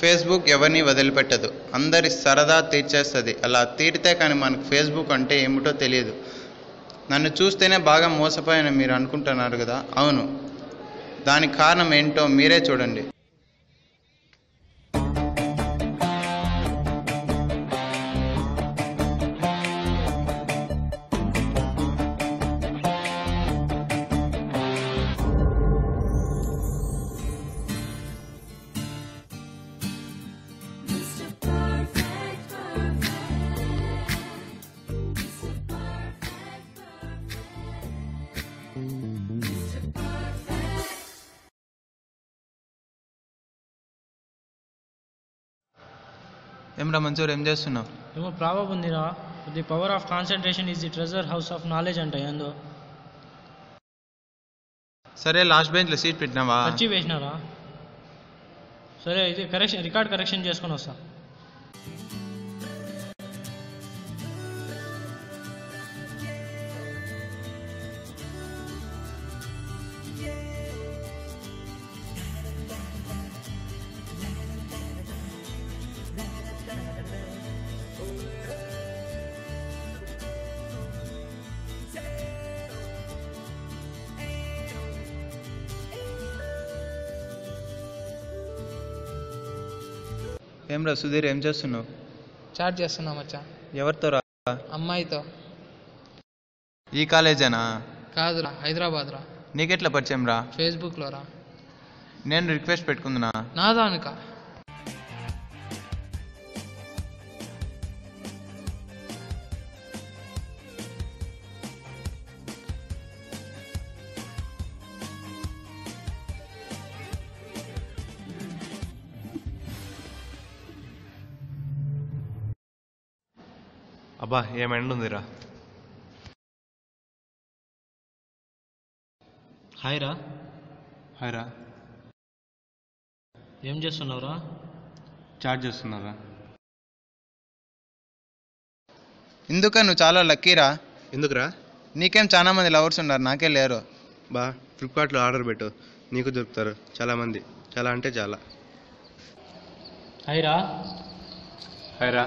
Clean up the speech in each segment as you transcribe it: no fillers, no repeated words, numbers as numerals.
Facebook ఎవరిని వదిలిపెట్టదు, అందరి సరదా తీర్చేస్తుంది. అలా తీరితే కానీ మనకు ఫేస్బుక్ అంటే ఏమిటో తెలియదు. నన్ను చూస్తేనే బాగా మోసపోయాను మీరు అనుకుంటున్నారు కదా, అవును, దానికి కారణం ఏంటో మీరే చూడండి. ఏమ్రా మంచూర్, ఏం చేస్తున్నావు? ఏమో ప్రాబ్లం ఉందిరా. The power of concentration is the treasure house of knowledge అంట. ఏందో సరే, లాస్ట్ బెంచ్లో సీట్ పెట్టినావా? వచ్చి వేసినారా? సరే, ఇది రికార్డ్ కరెక్షన్ చేసుకొని వస్తా. ఏమ్రా సుధీర్, ఏం చేస్తున్నావు? చాట్ చేస్తున్నా మచ్చా. ఎవరితో రా? అమ్మాయితో. ఈ కాలేజేనా? కాదురా, హైదరాబాద్ రా. నీకెట్లా పరిచయం రా? ఫేస్బుక్లో రా. నేను రిక్వెస్ట్ పెట్టుకుందునా? నాదానిక. అబ్బా, ఏం ఎండ ఉందిరా. హాయ్ రా. హాయ్ రా. ఏం చేస్తున్నావురా? చాట్ చేస్తున్నారా? ఎందుక, నువ్వు చాలా లక్కీరా. ఎందుకురా? నీకేం చాలా మంది లవర్స్ ఉన్నారు, నాకే లేరు. బా, ఫ్లిప్కార్ట్లో ఆర్డర్ పెట్టు, నీకు దొరుకుతారు చాలామంది. చాలా అంటే చాలా. హాయ్ రా. హాయ్ రా.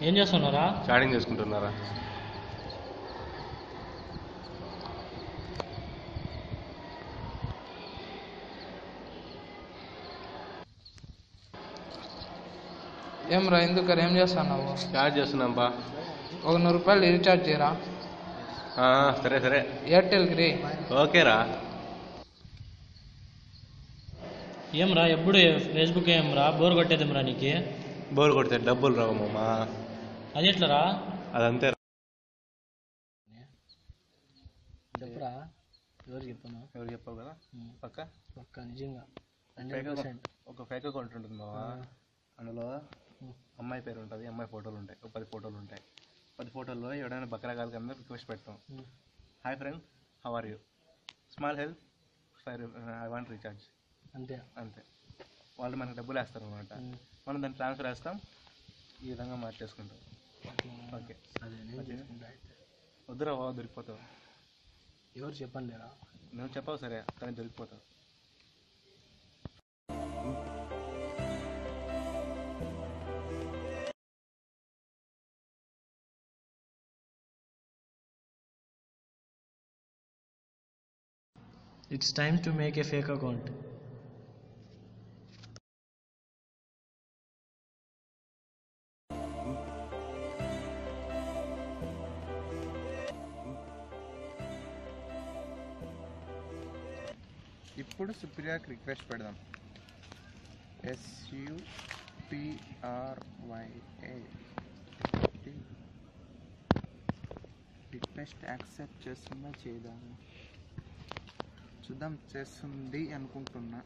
ఏం చేస్తున్నారా? చాటింగ్ చేసుకుంటున్నారా? ఏం రా, ఎందుకరా ఏం చేస్తున్నావు? చాట్ చేస్తున్నాం బా. ఒక 100 రూపాయలు రీఛార్జ్ చేయరా. సరే సరే. ఎయిర్టెల్కి రీ. ఓకేరా. ఏం రా, ఎప్పుడు ఫేస్బుక్ ఏం రా, బోర్ కొట్టేదేమ్రా నీకు? బోర్ కొడితే డబ్బులు రావు మామా. అది ఎట్లరా? అదంతే. చెప్పరా. ఎవరు చెప్పను? ఎవరు చెప్పావు కదా. పక్క నిజంగా ఒక ఫేక్ అకౌంట్ ఉంటుంది మావా. అందులో అమ్మాయి పేరు ఉంటుంది, అమ్మాయి ఫోటోలు ఉంటాయి, ఒక 10 ఫోటోలు ఉంటాయి. 10 ఫోటోల్లో ఎవడైనా బక్రా కాదు కింద రిక్వెస్ట్ పెడతాం. Hi friend, how are you, small help, I want recharge. అంతే అంతే. వాళ్ళు మనకు డబ్బులు వేస్తారు అనమాట. మనం దాన్ని ట్రాన్స్ఫర్ వేస్తాం, ఈ విధంగా మార్చేసుకుంటాం. ఓకే. వద్దురా బాబు, దొరికిపోతావు. ఎవరు చెప్పండి లేరా? నువ్వు చెప్పావు సరే, కానీ దొరికిపోతావు. It's time to make a fake account. ఇప్పుడు సుప్రియాకి రిక్వెస్ట్ పెడదాం. SUPRYA రిక్వెస్ట్ యాక్సెప్ట్ చేస్తుందా చేద్దాము, చూద్దాం. చేస్తుంది అనుకుంటున్నా.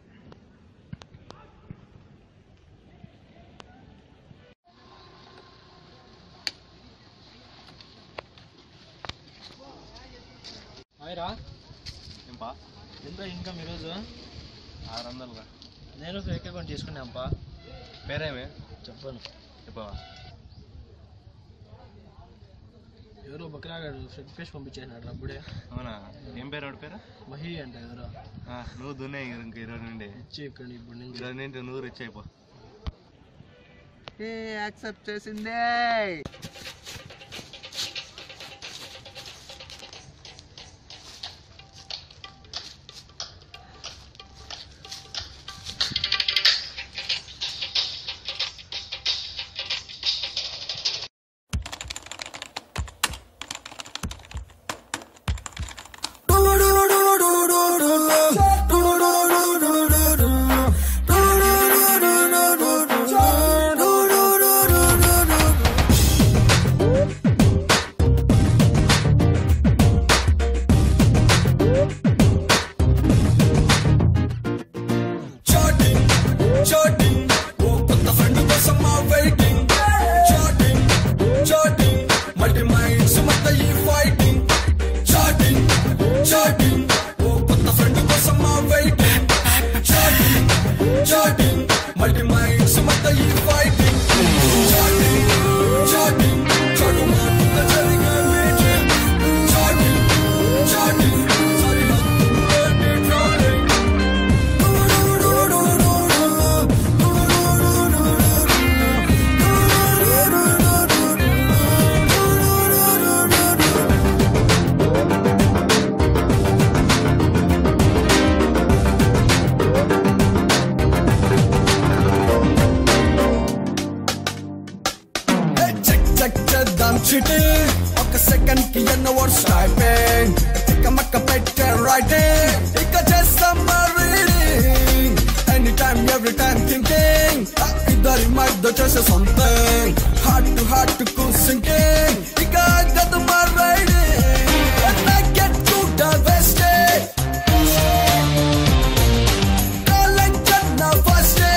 హాయ్ రా. ఏంపా? ఎంత ఇన్కమ్ ఈరోజు? 600గా. నేను ఫేక్ అకౌంట్ తీసుకున్నాంపా. పేరేమే చెప్పను. చెప్పవా? ఎవరో బక్రాగాడు రిక్వెస్ట్ పంపించేసినాడు అప్పుడే. అవునా? ఏం పేరు వాడి పేరు? మహి అంట ఎవరో. నువ్వు దున్నే ఇంక ఈరోజు నుండి ఇచ్చి ఇక్కడ ఇప్పుడు నుంచి ఈరోజు నుండి నువ్వు రిచ్ అయిపో. యాక్సెప్ట్ చేసిందే. ఒక సెకండ్ కి ఎన్న వర్డ్స్ టైపింగ్ తిక్కమక్క పెట్టే రైటింగ్ ఇక చేస్తాం reading any time every time thinking ఇద్దరి మధ్య చేసే సంథింగ్ హార్ట్ కు సింకింగ్ ఇక గదు మా riding I get to divest it college na first day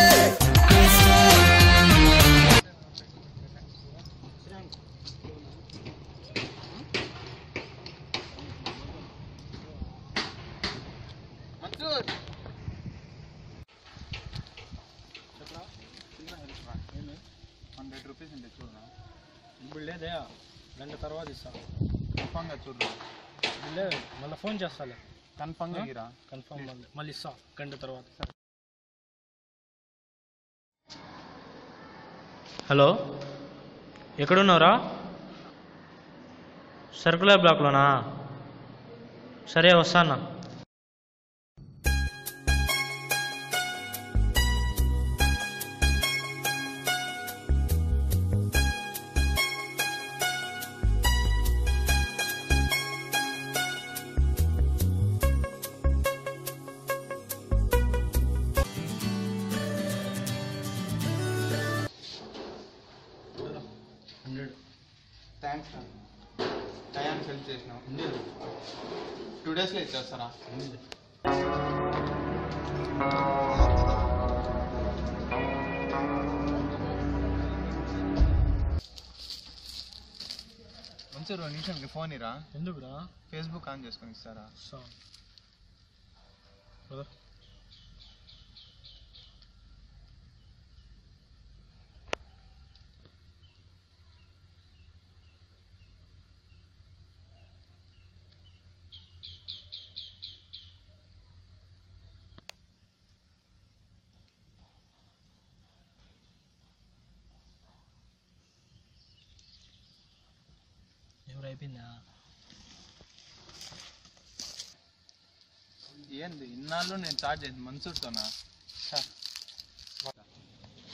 ₹100 ఉంటే చూడరా. ఇప్పుడు లేదే, గంట తర్వాత ఇస్తాను. కన్ఫామ్గా చూడరా. లేదు, మళ్ళీ ఫోన్ చేస్తాలే. కన్ఫామ్గా ఇరా. కన్ఫామ్ మళ్ళీ ఇస్తా గంట తర్వాత. హలో, ఎక్కడున్నావురా? సర్కులర్ బ్లాక్లోనా? సరే వస్తానా. థ్యాంక్స్ రా, టయానికి హెల్ప్ చేసినావు. 2 డేస్లో ఇచ్చేస్తారా? మంచి 2 నిమిషాలకి ఫోన్ ఇరా. ఎందుకురా? ఫేస్బుక్ ఆన్ చేసుకొని ఇస్తారా? ఎవరు అయిపోయిందా? ఏంది ఇన్నాళ్ళు నేను చార్జ్ చేసింది మన్సూర్తోనా?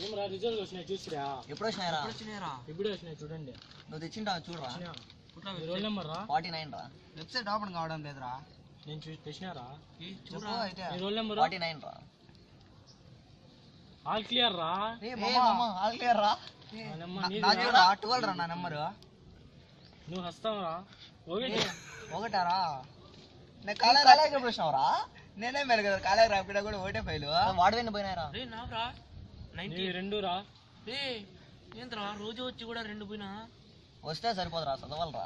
ఏమరా రిజల్ట్ వచ్చినాయి చూసిరా? ఎప్పుడు వచ్చినాయరా? ఇప్పుడే వచ్చినాయి చూడండి. నువ్వు తెచ్చింటా చూడరా. మీ రోల్ నెంబర్ రా? 49 రా. వెబ్సైట్ ఓపెన్ కావడం లేదురా. నేను తెచ్చినారా? చూడరా అయితే. మీ రోల్ నెంబర్ 49 రా. ఆల్ క్లియర్ రా? ఆల్ క్లియర్ రా. నా చూడరా 12 రా నా నెంబర్. నువ్వు వస్తావురా? ఒకటారా? నేను కాలేజ్ ఎప్పుడు వచ్చినావురా? నేనే మేలు కదా కాలేజ్ రాపిడా కూడా ఒకటే ఫైలు. వాడవేండి పోయినారా? రెండు రా. ఏంద్రా రోజు వచ్చి కూడా 2 పోయినా? వస్తే సరిపోదురా, చదవాలరా.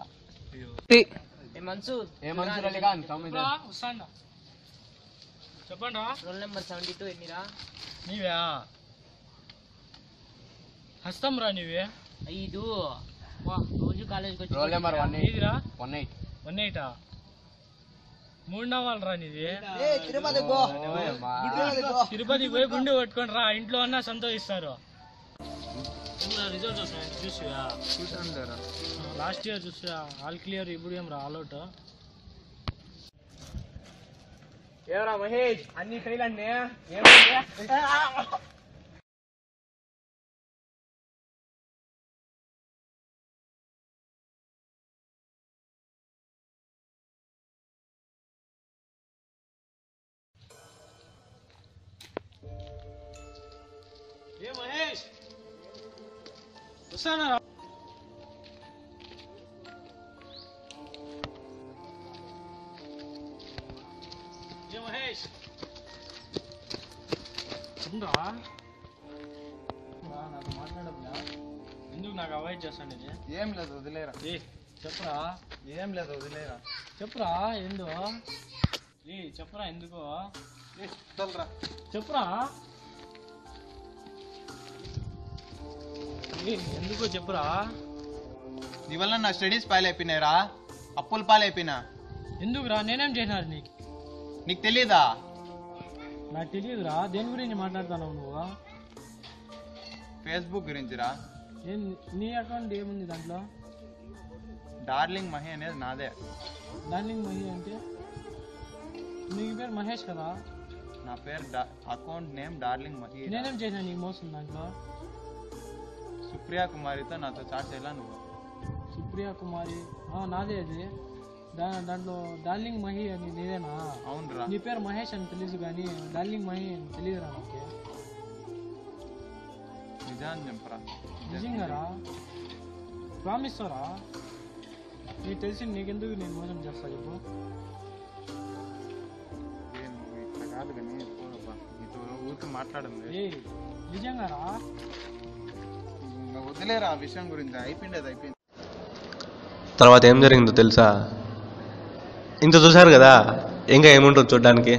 చెప్పండి రా. Roll number 72 ఎన్నిరా? నీవే హస్తం రా. నీవే 5. రోజు కాలేజ్కి వచ్చి రోల్ నెంబర్ 18 18. 3 నవ్వాలి రా నీది. తిరుపతికి తిరుపతికి పోయి గుండె కొట్టుకొని రా, ఇంట్లో అన్నా సంతోషిస్తారు. రిజల్ట్స్ వస్తాయి చూసివా? చూసాను లేరా. లాస్ట్ ఇయర్ చూసివా ఆల్ క్లియర్, ఇప్పుడు ఏం రా ఆల్ అవుట్. ఏమరా మహేష్ అన్ని ఫెయిల్ అండి. ఏ మహేష్ వస్తానా? ఏ మహేష్ చెప్పురా. నాకు మాట్లాడద్దా? ఎందుకు నాకు అవాయిడ్ చేస్తాను ఇది? ఏం లేదు వదిలేరా. ఏ చెప్పురా. ఏం లేదు వదిలేరా. చెప్పురా ఎందు చెప్పురా ఎందుకో చల్రా. చెప్పురా ఎందుకో చెప్పురా. నీ వల్ల నా స్టడీస్ పాలైపోయినాయిరా, అప్పులు పాలైపోయినా. ఎందుకురా? నేనేం చేసినారు నీకు? నీకు తెలీదా? నాకు తెలియదురా. దేని గురించి మాట్లాడుతున్నావు నువ్వు? ఫేస్బుక్ గురించిరా. ఏం నీ అకౌంట్ ఏముంది దాంట్లో? డార్లింగ్ మహి అనేది నాదే. డార్లింగ్ మహి అంటే నీకు పేరు మహేష్ కదా? నా పేరు అకౌంట్ నేమ్ డార్లింగ్ మహి. నేనేం చేసినా నీకు మోసం దాంట్లో? సుప్రియా కుమారితో నాతో చాట్ చేయాలా నువ్వు? సుప్రియా కుమారి నాదే అది. దాంట్లో డార్లింగ్ మహి అని నీదేనా? అవునురా. నీ పేరు మహేష్ అని తెలుసు కానీ డార్లింగ్ మహి అని తెలియదురా నాకు. నిజాన్ని చెప్పరా. నిజంగారా? ప్రామిస్తారా? నీకు తెలిసి నీకెందుకు నేను మోసం చేస్తా చెప్పు? ఇట్లా కాదు కానీ నీతో ఊరికి మాట్లాడండి. ఏ నిజంగారా? వదిలేరా ఆ విషయం గురించి. అయిపోయింది. తర్వాత ఏం జరిగిందో తెలుసా? ఇంత చూశారు కదా, ఇంకా ఏముంటుంది చూడడానికి.